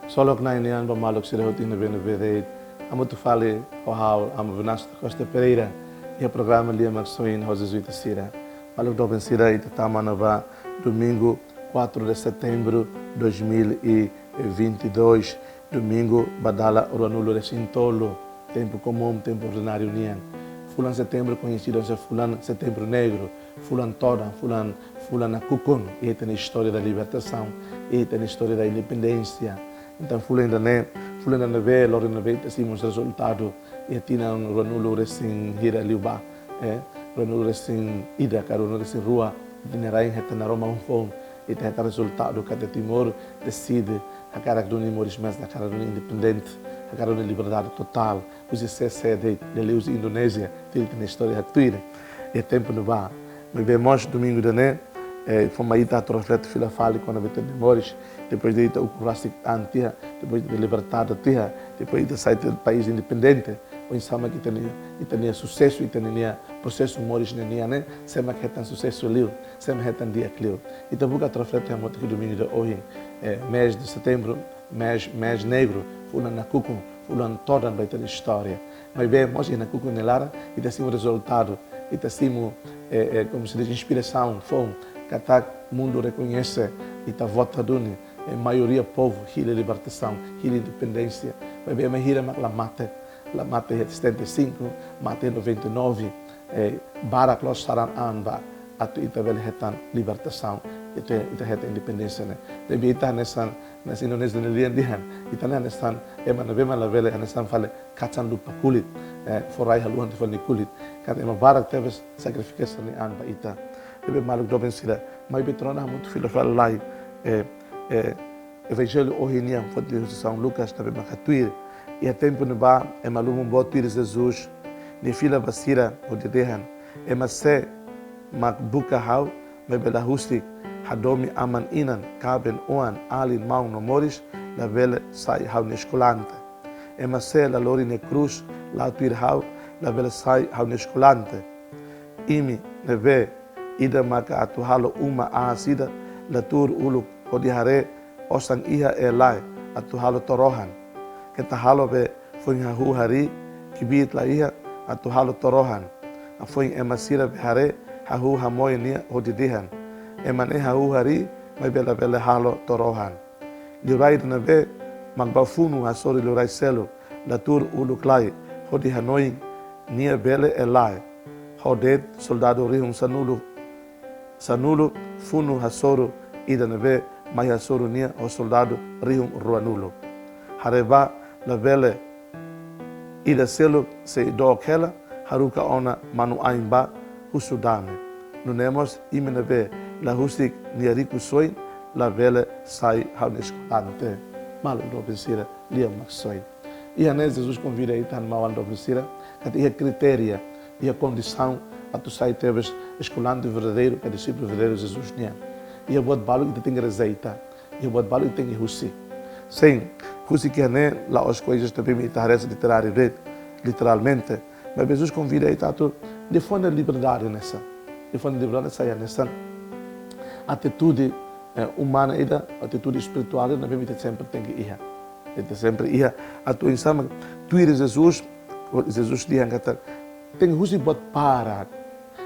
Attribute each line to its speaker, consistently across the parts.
Speaker 1: Solo que na inian ba malok sira hotin bene bede. Amo tu fale o hau amo Venâncio Costa Pereira e o programa Lia Maxoin Rosa Zuita Sira. Malok do ben sira ita tamana ba domingo 4 de setembro 2022. Domingo badala oranulo de Sintolo. Tempo comum, tempo ordinário nian. Fulan setembro conhecido como Fulan Setembro Negro, Fulan Toda, Fulan Kukun, e tem a história da libertação, e tem a história da independência. Então, Fulan ainda vê, logo ainda vê, temos resultado, e tinha Ranulo recém hira liuba, Ranulo recém ida, Ranulo recém rua, tinha rain heta na Roma fome, e tem resultado que Timor decide a cara do Nimoris mais na cara do independente. Agora uma liberdade total, os sede de Leus Indonésia, tem na história actual. E tempo no bar. Mas vemos domingo de né, fomos aí a troféu fila fale quando vem de Moris, depois de ir o clássico antia, depois de libertar a terra, depois de sair do país independente, o insama que tinha sucesso e tinha processo Moris né, sempre que tem sucesso ali, sempre que tem dia ali. Então buca a troféu tem muito que domingo de hoje, mês de setembro, mês negro. Fulan na Kukun, Fulan toda vai ter história. Mas bem, nós na Kukun nelara e temos resultado, e temos, como se diz, inspiração, fome, que o mundo reconhece e está votando, a maioria povo, hila libertação, hila independência. Mas bem, mas hila la mate é 75, mate é 99, barak los saran anba, atu itabel hetan libertação, ita hetan independência, né? Deve estar nessa Indonésia nelian dihan, ita nessa emana bema la vele nessa fale kacan lupa kulit, forai haluan tifal ni kulit, kan ema barak teves sacrificação ni anba ita, deve maluk doben sila, mas betrona muito filo fala lá, evangelho ohiniam foi de São Lucas também macatuir, e a tempo no ba emalum botir Jesus, ni fila basira odidehan, emase makbuka hau mebela hustik hadomi aman inan kaben oan alin mau no moris la vele sai hau nescolante emase la lori ne cruz la tuir hau la vele sai hau nescolante imi neve ida maka atuhalo uma asida la tur uluk odihare osang iha elai atuhalo torohan keta halo be funha hu hari kibit la iha atuhalo torohan afoin emasira behare hahu hamoy nia hodidihan emane hahu hari mai bela halo torohan liurai na be magbafunu hasori liurai selo latur uluklai hodi hanoi nia bele elai hodet soldado rihum sanulu funu hasoro ida na be mai hasoro nia o soldado rihum ruanulo hareba la bele ida selo se dokela haruka ona manu aimba husudame. Nunemos imenebe la husik niariku soin la vele sai haunescolante. Malo do pensira lia maxoin. E a Jesus convida aí tan mal do pensira, que é critéria e a condição a tu sai teves escolante verdadeiro, que é discípulo verdadeiro de Jesus nia. E a bot balu que tem rezeita, e a bot balu que tem husik. Sim, husik que é lá as coisas também me interessa literalmente. Mas Jesus convida aí tanto de fonte de liberdade nessa, nessa atitude humana e da atitude espiritual na Bíblia sempre tem que ir, sempre ir a tu insama tu ir Jesus diz que tem que pode parar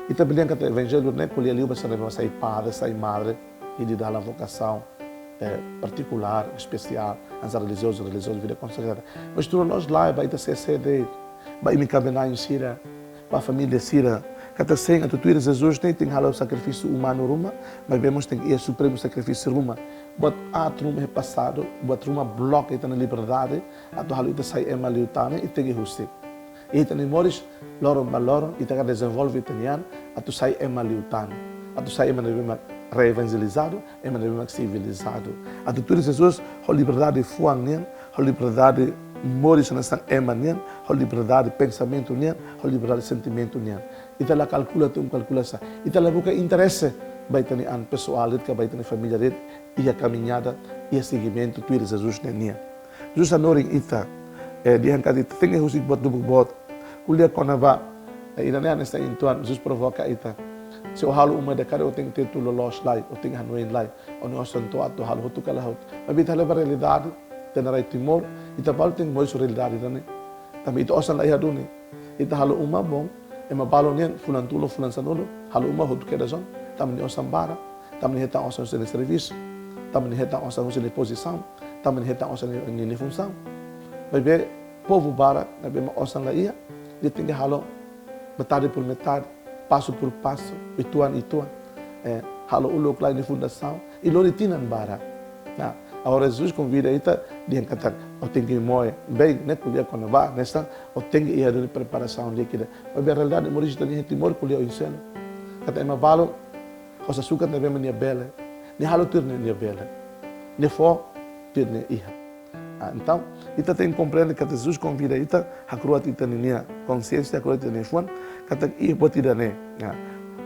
Speaker 1: e também que o evangelho não é por ali você não sai padre sai madre e de dar a vocação particular especial as religiosas vida consagrada mas tu nós lá vai ter CD vai me cabenar em Sira, para a família Sira, que até sem a tutuira Jesus tem o sacrifício humano Roma, mas vemos que é o supremo sacrifício Roma. Bot a truma é passado, bot truma bloca na liberdade, a tua halita sai ema liutane e tem que justi. E tem moris loron baloron e tem que desenvolver italian, a tu sai ema liutane, a tu sai ema nevema reevangelizado, ema nevema civilizado. A tutuira Jesus, a liberdade fuang a liberdade moris nessa emanian, a liberdade de pensamento nian, a liberdade de sentimento nian. E ela calcula essa. E ela busca interesse, vai ter an pessoal, que vai ter família dele, e a caminhada e a seguimento tu Jesus nian. Jesus anoring ita, dihan kadi tem que usar bot do bot. Kuliah konava, ina ne nesta intuan Jesus provoca ita. Se o halo uma de cara eu tenho que ter tudo lost lá, eu tenho hanoin lá, ou nós santo ato halo tu kala hot. Mas bita leva realidade tenarai timor, ita balo tem moi realidade dane. Também ita osan lai hadune. Ita halu uma bom, ema balo nian fulan tulo fulan sanolo, halu uma hotu keda zon, também osan bara, também heta osan usele serviço, também heta osan usele posição, também heta osan ni função. Vai ver povo bara, na bema osan lai ia, dia tem que halu metade por metade, passo por passo, ituan. Halo ulok lá de fundação e loritinan bara. Agora Jesus convida ita dia kata o tem que moer bem, né, kuliah quando vai nesta o tem que ir de preparação de que mas a realidade moris tani heti mor kuliah o ensino. Kata ema balo cosa suka na bem nia bela. Ni halo turne nia bela. Ni fo turne iha. Então, ita tem que compreender que Jesus convida ita a crua ita nia consciência, a crua ita nia fuan, kata i botida ne.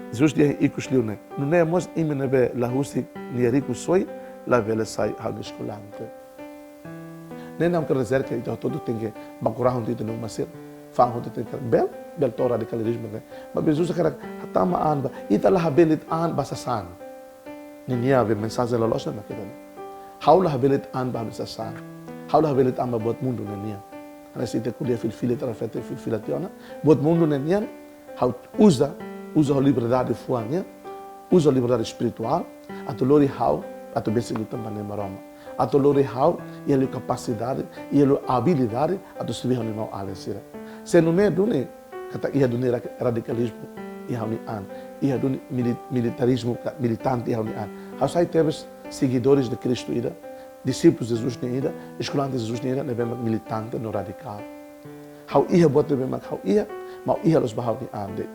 Speaker 1: Jesus dia ikus liune. Não é mais imenebe la husi ni rico soi la vela sai ao escolante. Nem não quer dizer que então todo tem que bacurar onde tem uma ser, fang onde tem que bel to radicalismo né. Mas Jesus quer hatama anba ita la habelit an basasan. Ninia ve mensagem la losa na kita. How la habelit an basasan. How la habelit an buat mundo ninia. Ana sita kulia fil trafete fil filationa. Buat mundo ninia how usa a liberdade fuanya, usa a liberdade espiritual, a lori how, a tu besi também na Roma. A lori how, e a capacidade, e a habilidade, a tu se ver no mal alensira. Se não é dune, kata ia dune radicalismo, ia uni an, ia dune militarismo militante ia uni an. How sai teves seguidores de Cristo ida, discípulos de Jesus nem ida, escolantes de Jesus nem ida, ne bem militante no radical. How ia bote bem how ia, mau ia los bahau ni ande.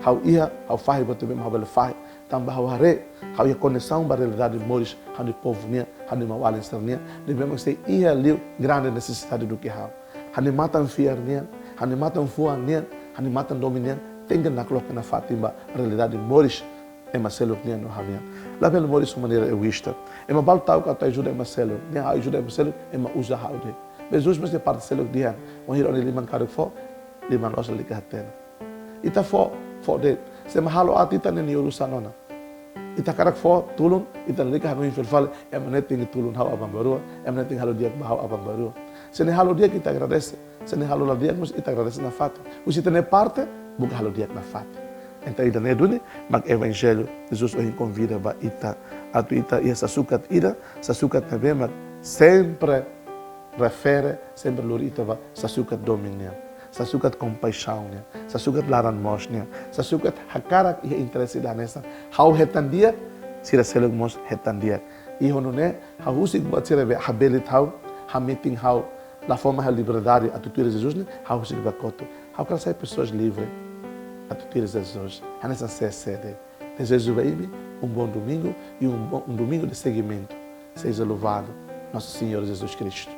Speaker 1: How ia, how fai bote bem how bele fai, tambah how hare, how ia conexão para a realidade de moris, how de povo nia, how de mawalin sernia, de bem sei ia liu grande necessidade do que how de matan fiar nia, how de matan fuan nia, how de matan dominian, tem que na coloca na fatimba a realidade de moris, é Marcelo nia no havia. Lá pelo moris de maneira egoísta, é uma baltau que ajuda Marcelo, nia ajuda Marcelo, é uma usa how de. Jesus mas de parte Marcelo dia, o hiro ni liman caro fo, liman osa ligatena. Ita fo de se mahalo ati ita ni urusanona. Ita karak fo tulun, ita lika hanu infilfal, emneting tulun hau abang baru, emneting halo dia bahau abang baru. Se ne halo dia kita agradece, se ne halo la dia mus ita agradece na fato. Usi tene parte, buka halo dia na fato. Então ita ne duni, mag evangelho, Jesus o convida ba ita, atu ita ia sasukat também mag sempre refere, sempre lorita ba sasukat dominion. Sasukat compaixão, sasukat laran mosnya, sasukat hakarak ia interesse da nessa. How hetan dia, sira selog mos hetan dia. Iho nune, how usik buat sira be habelit how, meeting how, la forma a liberdade a tutura Jesus né, how usik bakoto. How quer ser pessoas livres a tutura Jesus. A nessa sede. Desejo baby bom domingo e um domingo de seguimento. Seja louvado nosso Senhor Jesus Cristo.